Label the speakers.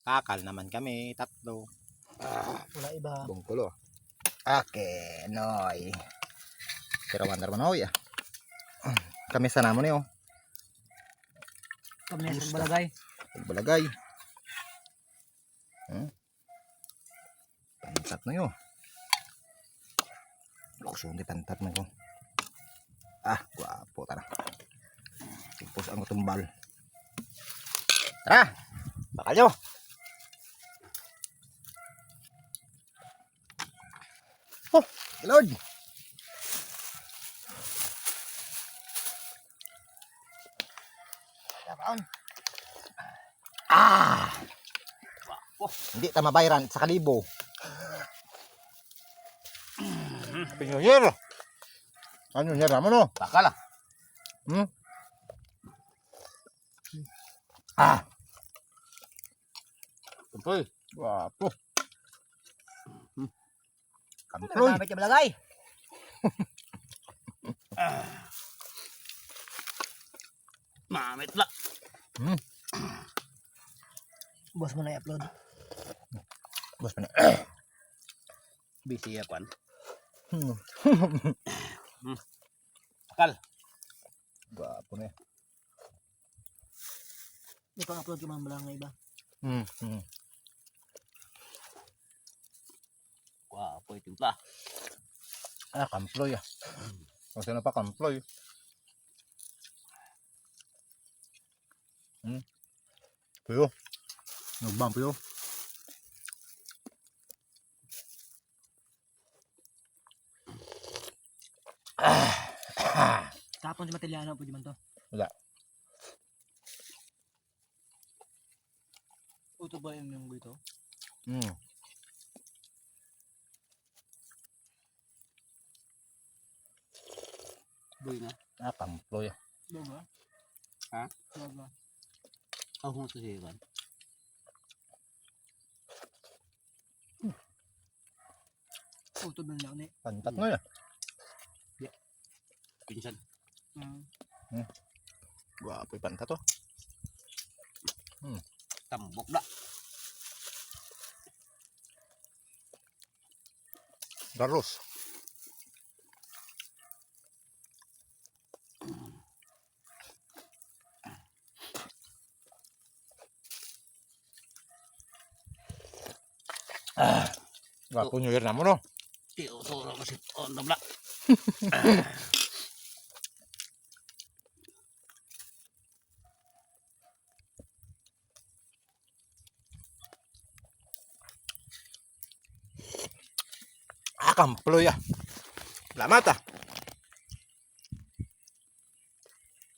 Speaker 1: Kakal naman kami, tatlo.
Speaker 2: Wala iba.
Speaker 1: Bungkulo. Okay, noy. Pero mandar mo noy. Kami sa namon niyo.
Speaker 2: Kami sa balagay.
Speaker 1: Balagay. Pantat na yun. Lukso hindi pantat na ko. Guwapo tara. Tipos ang tumbal. Tara! Bakal nyo! Oh! Lord! Hindi ta mabayaran sa kalibo. Pinyoyer! Ano niya naman no? Bakal Tumpul. Wapo. Kamproy.
Speaker 2: Gamit yung balagay.
Speaker 3: Mamit la.
Speaker 2: Boss mo na i-upload.
Speaker 1: Bos pa na.
Speaker 3: Busy ya pan. Akal.
Speaker 1: Wapo na.
Speaker 2: Di pa upload yung mga balangay iba.
Speaker 3: Wapo itimpla.
Speaker 1: Kamploy Kasi na pa kamploy. Puyo. Nagbang puyo.
Speaker 2: Tapon si Matiliano po di man to.
Speaker 1: Wala.
Speaker 2: Uto ba yung ito?
Speaker 3: Boy na.
Speaker 1: Kamploy.
Speaker 2: Diba?
Speaker 3: Ha?
Speaker 2: Diba?
Speaker 3: Ako mo sa siya pan.
Speaker 2: Uto ba lang ni?
Speaker 1: Pantat na yan.
Speaker 3: Pinsan.
Speaker 1: Wapo yung pantat to.
Speaker 3: Tambok na.
Speaker 1: Daros. Wapo nyo na mo no?
Speaker 3: Tiyo soro kasi on tabla.
Speaker 1: Kamploy Salamat